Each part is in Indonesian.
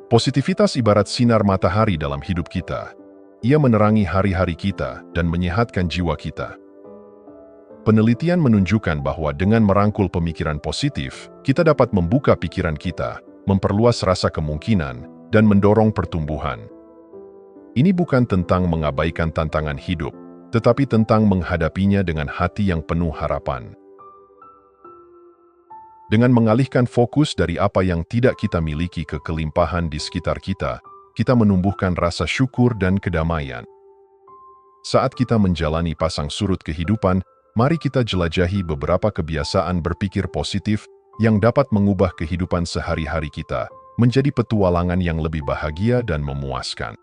Positivitas ibarat sinar matahari dalam hidup kita. Ia menerangi hari-hari kita dan menyehatkan jiwa kita. Penelitian menunjukkan bahwa dengan merangkul pemikiran positif, kita dapat membuka pikiran kita, memperluas rasa kemungkinan, dan mendorong pertumbuhan. Ini bukan tentang mengabaikan tantangan hidup, tetapi tentang menghadapinya dengan hati yang penuh harapan. Dengan mengalihkan fokus dari apa yang tidak kita miliki ke kelimpahan di sekitar kita, kita menumbuhkan rasa syukur dan kedamaian. Saat kita menjalani pasang surut kehidupan, mari kita jelajahi beberapa kebiasaan berpikir positif yang dapat mengubah kehidupan sehari-hari kita menjadi petualangan yang lebih bahagia dan memuaskan.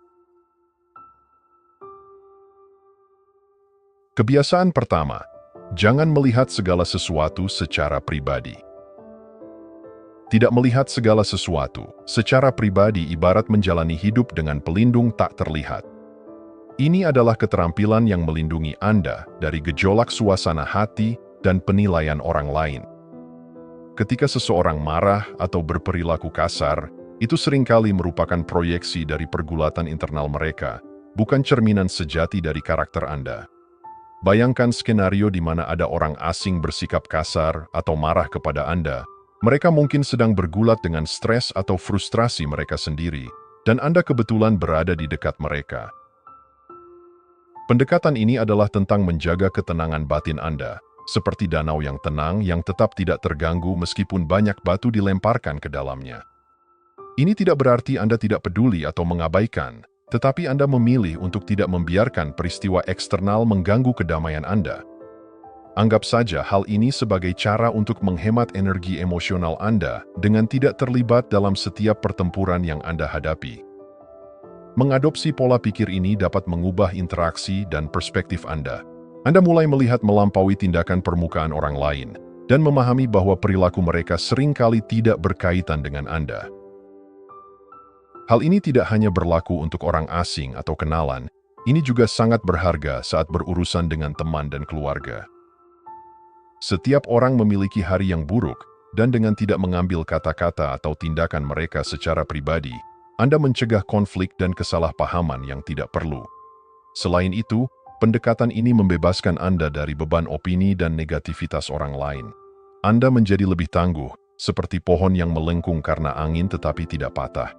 Kebiasaan pertama, jangan melihat segala sesuatu secara pribadi. Tidak melihat segala sesuatu secara pribadi ibarat menjalani hidup dengan pelindung tak terlihat. Ini adalah keterampilan yang melindungi Anda dari gejolak suasana hati dan penilaian orang lain. Ketika seseorang marah atau berperilaku kasar, itu seringkali merupakan proyeksi dari pergulatan internal mereka, bukan cerminan sejati dari karakter Anda. Bayangkan skenario di mana ada orang asing bersikap kasar atau marah kepada Anda. Mereka mungkin sedang bergulat dengan stres atau frustrasi mereka sendiri, dan Anda kebetulan berada di dekat mereka. Pendekatan ini adalah tentang menjaga ketenangan batin Anda, seperti danau yang tenang yang tetap tidak terganggu meskipun banyak batu dilemparkan ke dalamnya. Ini tidak berarti Anda tidak peduli atau mengabaikan, tetapi Anda memilih untuk tidak membiarkan peristiwa eksternal mengganggu kedamaian Anda. Anggap saja hal ini sebagai cara untuk menghemat energi emosional Anda dengan tidak terlibat dalam setiap pertempuran yang Anda hadapi. Mengadopsi pola pikir ini dapat mengubah interaksi dan perspektif Anda. Anda mulai melihat melampaui tindakan permukaan orang lain dan memahami bahwa perilaku mereka seringkali tidak berkaitan dengan Anda. Hal ini tidak hanya berlaku untuk orang asing atau kenalan, ini juga sangat berharga saat berurusan dengan teman dan keluarga. Setiap orang memiliki hari yang buruk, dan dengan tidak mengambil kata-kata atau tindakan mereka secara pribadi, Anda mencegah konflik dan kesalahpahaman yang tidak perlu. Selain itu, pendekatan ini membebaskan Anda dari beban opini dan negativitas orang lain. Anda menjadi lebih tangguh, seperti pohon yang melengkung karena angin tetapi tidak patah.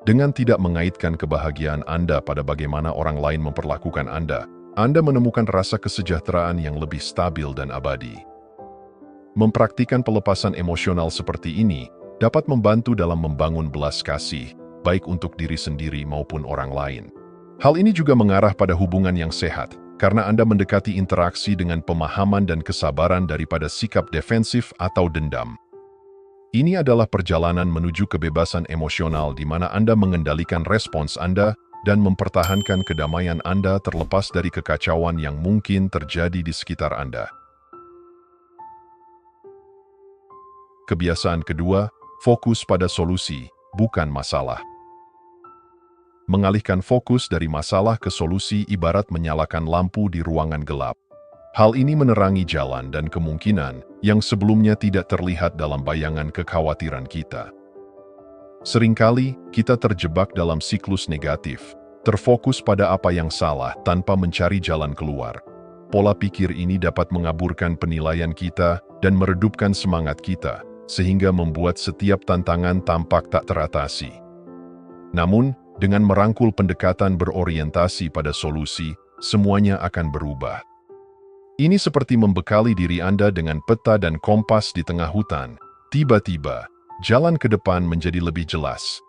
Dengan tidak mengaitkan kebahagiaan Anda pada bagaimana orang lain memperlakukan Anda menemukan rasa kesejahteraan yang lebih stabil dan abadi. Mempraktikkan pelepasan emosional seperti ini dapat membantu dalam membangun belas kasih, baik untuk diri sendiri maupun orang lain. Hal ini juga mengarah pada hubungan yang sehat, karena Anda mendekati interaksi dengan pemahaman dan kesabaran daripada sikap defensif atau dendam. Ini adalah perjalanan menuju kebebasan emosional di mana Anda mengendalikan respons Anda dan mempertahankan kedamaian Anda terlepas dari kekacauan yang mungkin terjadi di sekitar Anda. Kebiasaan kedua, fokus pada solusi, bukan masalah. Mengalihkan fokus dari masalah ke solusi ibarat menyalakan lampu di ruangan gelap. Hal ini menerangi jalan dan kemungkinan yang sebelumnya tidak terlihat dalam bayangan kekhawatiran kita. Seringkali, kita terjebak dalam siklus negatif, terfokus pada apa yang salah tanpa mencari jalan keluar. Pola pikir ini dapat mengaburkan penilaian kita dan meredupkan semangat kita, sehingga membuat setiap tantangan tampak tak teratasi. Namun, dengan merangkul pendekatan berorientasi pada solusi, semuanya akan berubah. Ini seperti membekali diri Anda dengan peta dan kompas di tengah hutan. Tiba-tiba, jalan ke depan menjadi lebih jelas.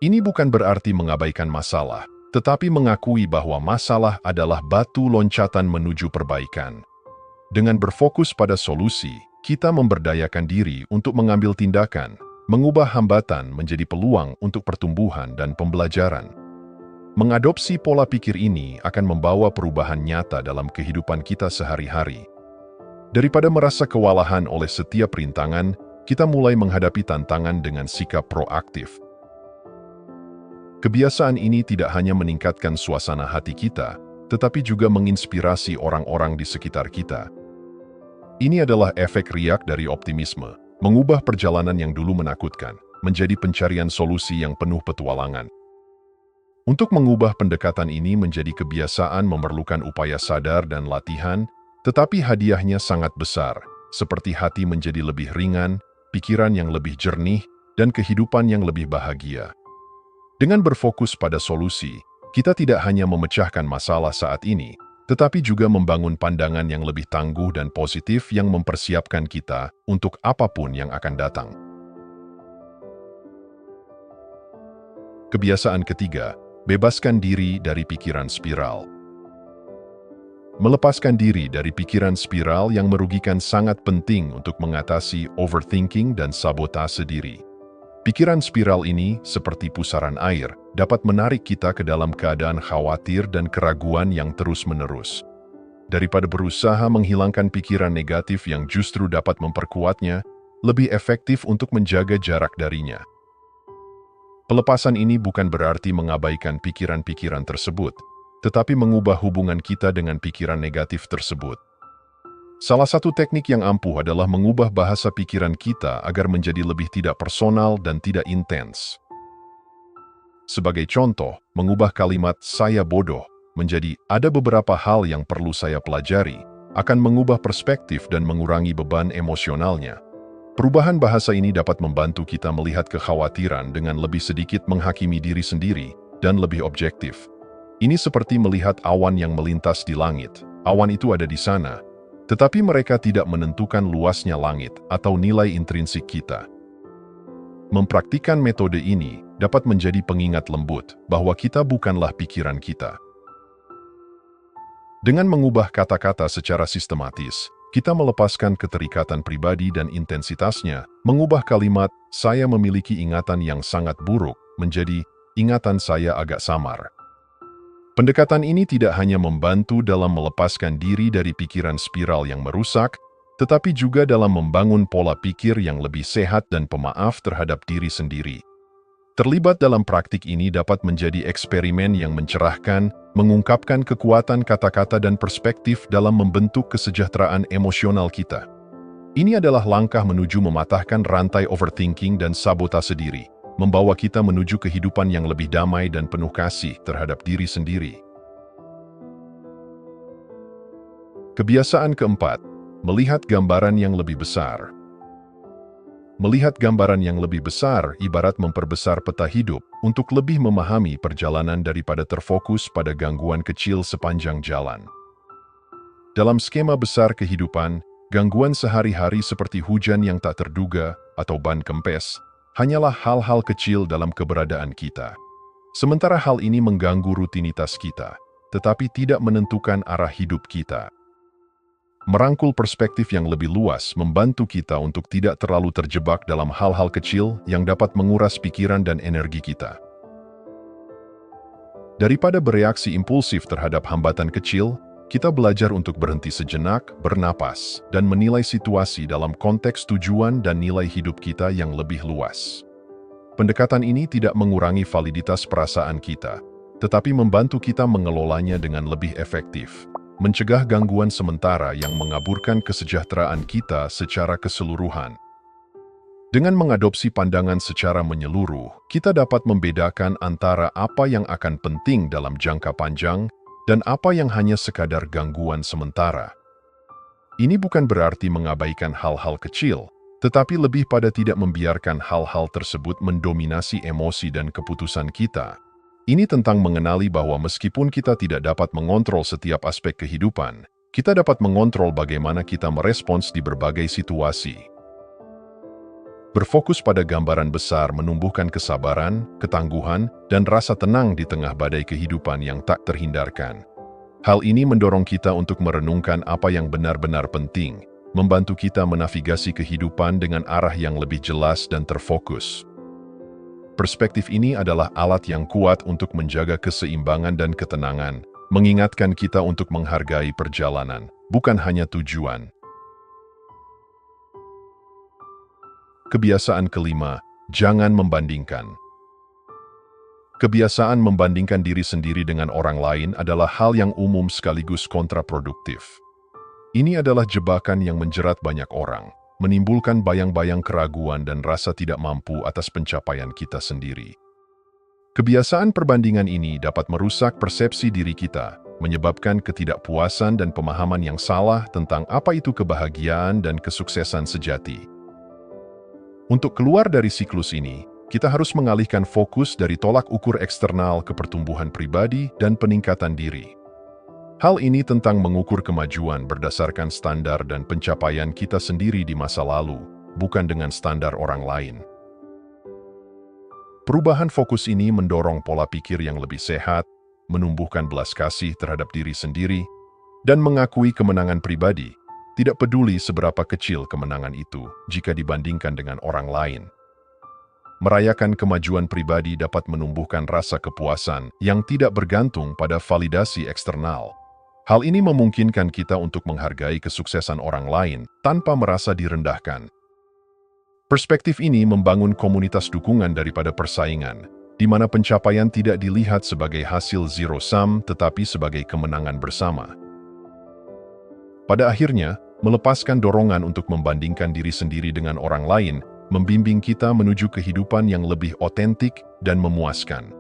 Ini bukan berarti mengabaikan masalah, tetapi mengakui bahwa masalah adalah batu loncatan menuju perbaikan. Dengan berfokus pada solusi, kita memberdayakan diri untuk mengambil tindakan, mengubah hambatan menjadi peluang untuk pertumbuhan dan pembelajaran. Mengadopsi pola pikir ini akan membawa perubahan nyata dalam kehidupan kita sehari-hari. Daripada merasa kewalahan oleh setiap rintangan, kita mulai menghadapi tantangan dengan sikap proaktif. Kebiasaan ini tidak hanya meningkatkan suasana hati kita, tetapi juga menginspirasi orang-orang di sekitar kita. Ini adalah efek riak dari optimisme. mengubah perjalanan yang dulu menakutkan menjadi pencarian solusi yang penuh petualangan. Untuk mengubah pendekatan ini menjadi kebiasaan memerlukan upaya sadar dan latihan, tetapi hadiahnya sangat besar, seperti hati menjadi lebih ringan, pikiran yang lebih jernih, dan kehidupan yang lebih bahagia. Dengan berfokus pada solusi, kita tidak hanya memecahkan masalah saat ini, tetapi juga membangun pandangan yang lebih tangguh dan positif yang mempersiapkan kita untuk apapun yang akan datang. Kebiasaan ketiga, bebaskan diri dari pikiran spiral. Melepaskan diri dari pikiran spiral yang merugikan sangat penting untuk mengatasi overthinking dan sabotase diri. Pikiran spiral ini, seperti pusaran air, dapat menarik kita ke dalam keadaan khawatir dan keraguan yang terus-menerus. Daripada berusaha menghilangkan pikiran negatif yang justru dapat memperkuatnya, lebih efektif untuk menjaga jarak darinya. Pelepasan ini bukan berarti mengabaikan pikiran-pikiran tersebut, tetapi mengubah hubungan kita dengan pikiran negatif tersebut. Salah satu teknik yang ampuh adalah mengubah bahasa pikiran kita agar menjadi lebih tidak personal dan tidak intens. Sebagai contoh, mengubah kalimat "saya bodoh" menjadi "ada beberapa hal yang perlu saya pelajari" akan mengubah perspektif dan mengurangi beban emosionalnya. Perubahan bahasa ini dapat membantu kita melihat kekhawatiran dengan lebih sedikit menghakimi diri sendiri dan lebih objektif. Ini seperti melihat awan yang melintas di langit. Awan itu ada di sana, tetapi mereka tidak menentukan luasnya langit atau nilai intrinsik kita. Mempraktikkan metode ini dapat menjadi pengingat lembut bahwa kita bukanlah pikiran kita. Dengan mengubah kata-kata secara sistematis, kita melepaskan keterikatan pribadi dan intensitasnya, mengubah kalimat "saya memiliki ingatan yang sangat buruk" menjadi "ingatan saya agak samar". Pendekatan ini tidak hanya membantu dalam melepaskan diri dari pikiran spiral yang merusak, tetapi juga dalam membangun pola pikir yang lebih sehat dan pemaaf terhadap diri sendiri. Terlibat dalam praktik ini dapat menjadi eksperimen yang mencerahkan, mengungkapkan kekuatan kata-kata dan perspektif dalam membentuk kesejahteraan emosional kita. Ini adalah langkah menuju mematahkan rantai overthinking dan sabotase diri, membawa kita menuju kehidupan yang lebih damai dan penuh kasih terhadap diri sendiri. Kebiasaan keempat, melihat gambaran yang lebih besar. Melihat gambaran yang lebih besar ibarat memperbesar peta hidup untuk lebih memahami perjalanan daripada terfokus pada gangguan kecil sepanjang jalan. Dalam skema besar kehidupan, gangguan sehari-hari seperti hujan yang tak terduga atau ban kempes hanyalah hal-hal kecil dalam keberadaan kita. Sementara hal ini mengganggu rutinitas kita, tetapi tidak menentukan arah hidup kita. Merangkul perspektif yang lebih luas membantu kita untuk tidak terlalu terjebak dalam hal-hal kecil yang dapat menguras pikiran dan energi kita. Daripada bereaksi impulsif terhadap hambatan kecil, kita belajar untuk berhenti sejenak, bernapas, dan menilai situasi dalam konteks tujuan dan nilai hidup kita yang lebih luas. Pendekatan ini tidak mengurangi validitas perasaan kita, tetapi membantu kita mengelolanya dengan lebih efektif, mencegah gangguan sementara yang mengaburkan kesejahteraan kita secara keseluruhan. Dengan mengadopsi pandangan secara menyeluruh, kita dapat membedakan antara apa yang akan penting dalam jangka panjang dan apa yang hanya sekadar gangguan sementara. Ini bukan berarti mengabaikan hal-hal kecil, tetapi lebih pada tidak membiarkan hal-hal tersebut mendominasi emosi dan keputusan kita. Ini tentang mengenali bahwa meskipun kita tidak dapat mengontrol setiap aspek kehidupan, kita dapat mengontrol bagaimana kita merespons di berbagai situasi. Berfokus pada gambaran besar menumbuhkan kesabaran, ketangguhan, dan rasa tenang di tengah badai kehidupan yang tak terhindarkan. Hal ini mendorong kita untuk merenungkan apa yang benar-benar penting, membantu kita menavigasi kehidupan dengan arah yang lebih jelas dan terfokus. Perspektif ini adalah alat yang kuat untuk menjaga keseimbangan dan ketenangan, mengingatkan kita untuk menghargai perjalanan, bukan hanya tujuan. Kebiasaan kelima, jangan membandingkan. Kebiasaan membandingkan diri sendiri dengan orang lain adalah hal yang umum sekaligus kontraproduktif. Ini adalah jebakan yang menjerat banyak orang, menimbulkan bayang-bayang keraguan dan rasa tidak mampu atas pencapaian kita sendiri. Kebiasaan perbandingan ini dapat merusak persepsi diri kita, menyebabkan ketidakpuasan dan pemahaman yang salah tentang apa itu kebahagiaan dan kesuksesan sejati. Untuk keluar dari siklus ini, kita harus mengalihkan fokus dari tolak ukur eksternal ke pertumbuhan pribadi dan peningkatan diri. Hal ini tentang mengukur kemajuan berdasarkan standar dan pencapaian kita sendiri di masa lalu, bukan dengan standar orang lain. Perubahan fokus ini mendorong pola pikir yang lebih sehat, menumbuhkan belas kasih terhadap diri sendiri, dan mengakui kemenangan pribadi, tidak peduli seberapa kecil kemenangan itu jika dibandingkan dengan orang lain. Merayakan kemajuan pribadi dapat menumbuhkan rasa kepuasan yang tidak bergantung pada validasi eksternal. Hal ini memungkinkan kita untuk menghargai kesuksesan orang lain tanpa merasa direndahkan. Perspektif ini membangun komunitas dukungan daripada persaingan, di mana pencapaian tidak dilihat sebagai hasil zero-sum tetapi sebagai kemenangan bersama. Pada akhirnya, melepaskan dorongan untuk membandingkan diri sendiri dengan orang lain membimbing kita menuju kehidupan yang lebih otentik dan memuaskan.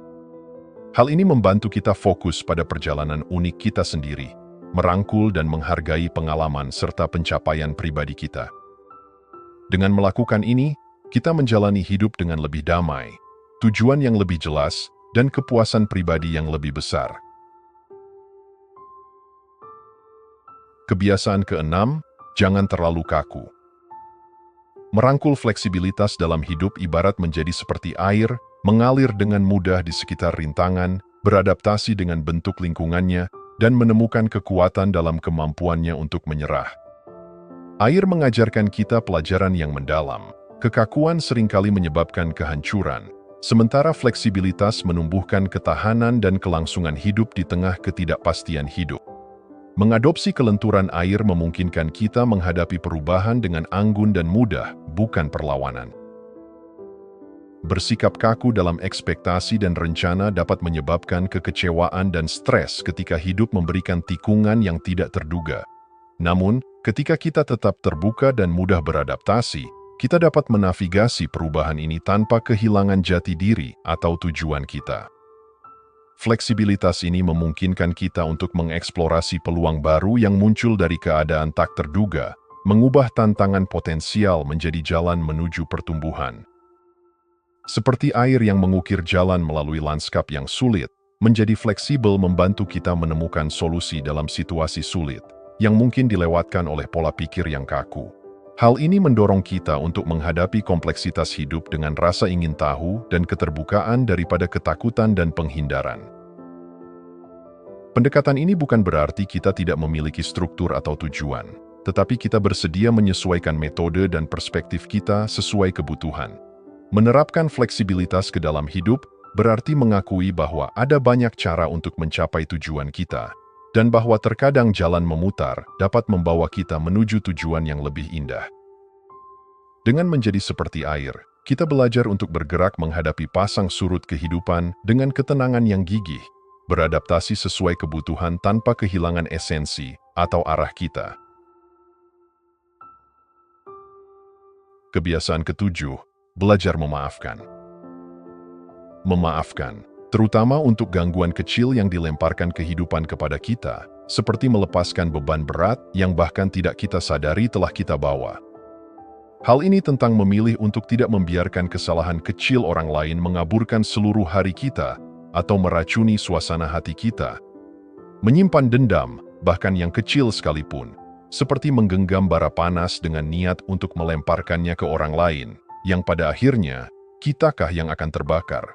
Hal ini membantu kita fokus pada perjalanan unik kita sendiri, merangkul dan menghargai pengalaman serta pencapaian pribadi kita. Dengan melakukan ini, kita menjalani hidup dengan lebih damai, tujuan yang lebih jelas, dan kepuasan pribadi yang lebih besar. Kebiasaan keenam, jangan terlalu kaku. Merangkul fleksibilitas dalam hidup ibarat menjadi seperti air, mengalir dengan mudah di sekitar rintangan, beradaptasi dengan bentuk lingkungannya, dan menemukan kekuatan dalam kemampuannya untuk menyerah. Air mengajarkan kita pelajaran yang mendalam. Kekakuan seringkali menyebabkan kehancuran, sementara fleksibilitas menumbuhkan ketahanan dan kelangsungan hidup di tengah ketidakpastian hidup. Mengadopsi kelenturan air memungkinkan kita menghadapi perubahan dengan anggun dan mudah, bukan perlawanan. Bersikap kaku dalam ekspektasi dan rencana dapat menyebabkan kekecewaan dan stres ketika hidup memberikan tikungan yang tidak terduga. Namun, ketika kita tetap terbuka dan mudah beradaptasi, kita dapat menavigasi perubahan ini tanpa kehilangan jati diri atau tujuan kita. Fleksibilitas ini memungkinkan kita untuk mengeksplorasi peluang baru yang muncul dari keadaan tak terduga, mengubah tantangan potensial menjadi jalan menuju pertumbuhan. Seperti air yang mengukir jalan melalui lanskap yang sulit, menjadi fleksibel membantu kita menemukan solusi dalam situasi sulit, yang mungkin dilewatkan oleh pola pikir yang kaku. Hal ini mendorong kita untuk menghadapi kompleksitas hidup dengan rasa ingin tahu dan keterbukaan daripada ketakutan dan penghindaran. Pendekatan ini bukan berarti kita tidak memiliki struktur atau tujuan, tetapi kita bersedia menyesuaikan metode dan perspektif kita sesuai kebutuhan. Menerapkan fleksibilitas ke dalam hidup berarti mengakui bahwa ada banyak cara untuk mencapai tujuan kita, dan bahwa terkadang jalan memutar dapat membawa kita menuju tujuan yang lebih indah. Dengan menjadi seperti air, kita belajar untuk bergerak menghadapi pasang surut kehidupan dengan ketenangan yang gigih, beradaptasi sesuai kebutuhan tanpa kehilangan esensi atau arah kita. Kebiasaan ketujuh, belajar memaafkan. Memaafkan, terutama untuk gangguan kecil yang dilemparkan kehidupan kepada kita, seperti melepaskan beban berat yang bahkan tidak kita sadari telah kita bawa. Hal ini tentang memilih untuk tidak membiarkan kesalahan kecil orang lain mengaburkan seluruh hari kita atau meracuni suasana hati kita. Menyimpan dendam, bahkan yang kecil sekalipun, seperti menggenggam bara panas dengan niat untuk melemparkannya ke orang lain, yang pada akhirnya, kitakah yang akan terbakar.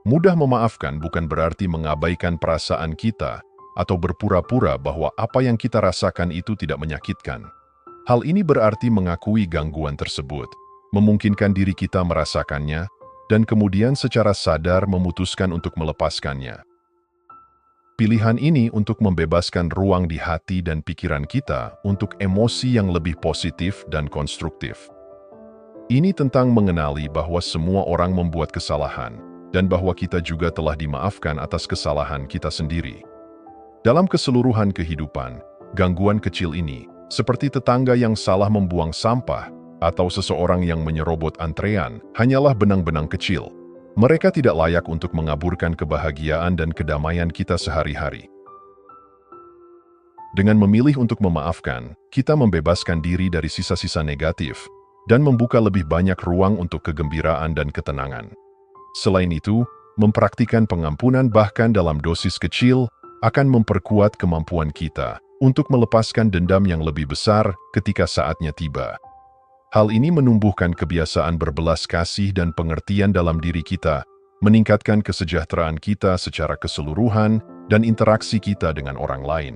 Mudah memaafkan bukan berarti mengabaikan perasaan kita atau berpura-pura bahwa apa yang kita rasakan itu tidak menyakitkan. Hal ini berarti mengakui gangguan tersebut, memungkinkan diri kita merasakannya, dan kemudian secara sadar memutuskan untuk melepaskannya. Pilihan ini untuk membebaskan ruang di hati dan pikiran kita untuk emosi yang lebih positif dan konstruktif. Ini tentang mengenali bahwa semua orang membuat kesalahan, dan bahwa kita juga telah dimaafkan atas kesalahan kita sendiri. Dalam keseluruhan kehidupan, gangguan kecil ini, seperti tetangga yang salah membuang sampah atau seseorang yang menyerobot antrean, hanyalah benang-benang kecil. Mereka tidak layak untuk mengaburkan kebahagiaan dan kedamaian kita sehari-hari. Dengan memilih untuk memaafkan, kita membebaskan diri dari sisa-sisa negatif dan membuka lebih banyak ruang untuk kegembiraan dan ketenangan. Selain itu, mempraktikkan pengampunan bahkan dalam dosis kecil akan memperkuat kemampuan kita untuk melepaskan dendam yang lebih besar ketika saatnya tiba. Hal ini menumbuhkan kebiasaan berbelas kasih dan pengertian dalam diri kita, meningkatkan kesejahteraan kita secara keseluruhan dan interaksi kita dengan orang lain.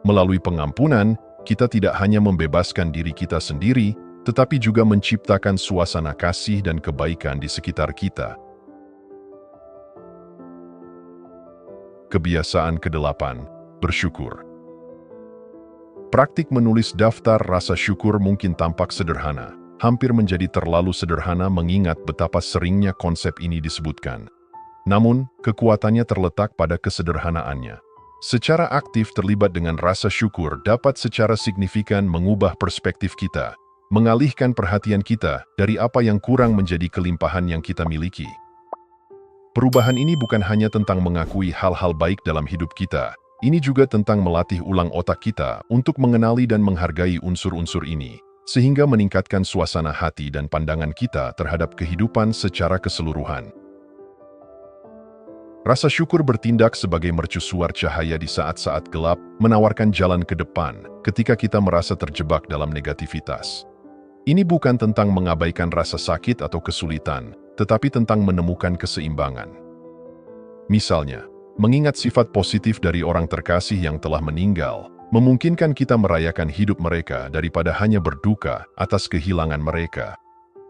Melalui pengampunan, kita tidak hanya membebaskan diri kita sendiri, tetapi juga menciptakan suasana kasih dan kebaikan di sekitar kita. Kebiasaan ke-8, bersyukur. Praktik menulis daftar rasa syukur mungkin tampak sederhana, hampir menjadi terlalu sederhana mengingat betapa seringnya konsep ini disebutkan. Namun, kekuatannya terletak pada kesederhanaannya. Secara aktif terlibat dengan rasa syukur dapat secara signifikan mengubah perspektif kita, mengalihkan perhatian kita dari apa yang kurang menjadi kelimpahan yang kita miliki. Perubahan ini bukan hanya tentang mengakui hal-hal baik dalam hidup kita, ini juga tentang melatih ulang otak kita untuk mengenali dan menghargai unsur-unsur ini, sehingga meningkatkan suasana hati dan pandangan kita terhadap kehidupan secara keseluruhan. Rasa syukur bertindak sebagai mercusuar cahaya di saat-saat gelap, menawarkan jalan ke depan ketika kita merasa terjebak dalam negativitas. Ini bukan tentang mengabaikan rasa sakit atau kesulitan, tetapi tentang menemukan keseimbangan. Misalnya, mengingat sifat positif dari orang terkasih yang telah meninggal, memungkinkan kita merayakan hidup mereka daripada hanya berduka atas kehilangan mereka.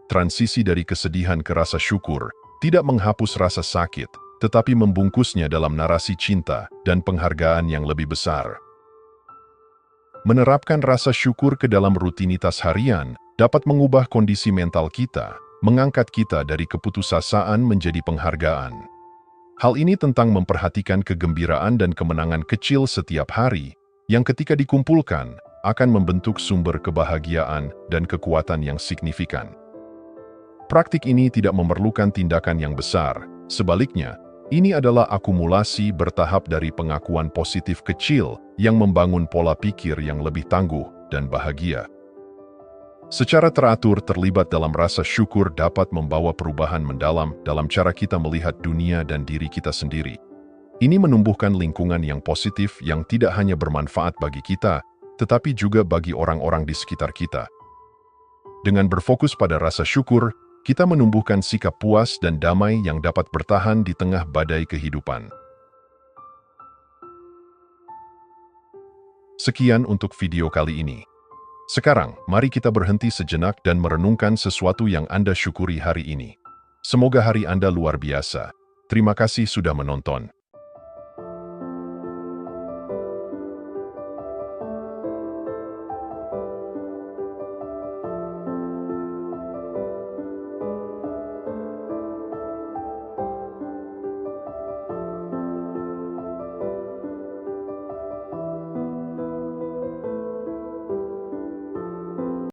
Transisi dari kesedihan ke rasa syukur tidak menghapus rasa sakit, tetapi membungkusnya dalam narasi cinta dan penghargaan yang lebih besar. Menerapkan rasa syukur ke dalam rutinitas harian dapat mengubah kondisi mental kita, mengangkat kita dari keputusasaan menjadi penghargaan. Hal ini tentang memperhatikan kegembiraan dan kemenangan kecil setiap hari, yang ketika dikumpulkan akan membentuk sumber kebahagiaan dan kekuatan yang signifikan. Praktik ini tidak memerlukan tindakan yang besar, sebaliknya, ini adalah akumulasi bertahap dari pengakuan positif kecil yang membangun pola pikir yang lebih tangguh dan bahagia. Secara teratur terlibat dalam rasa syukur dapat membawa perubahan mendalam dalam cara kita melihat dunia dan diri kita sendiri. Ini menumbuhkan lingkungan yang positif yang tidak hanya bermanfaat bagi kita, tetapi juga bagi orang-orang di sekitar kita. Dengan berfokus pada rasa syukur, kita menumbuhkan sikap puas dan damai yang dapat bertahan di tengah badai kehidupan. Sekian untuk video kali ini. Sekarang, mari kita berhenti sejenak dan merenungkan sesuatu yang Anda syukuri hari ini. Semoga hari Anda luar biasa. Terima kasih sudah menonton.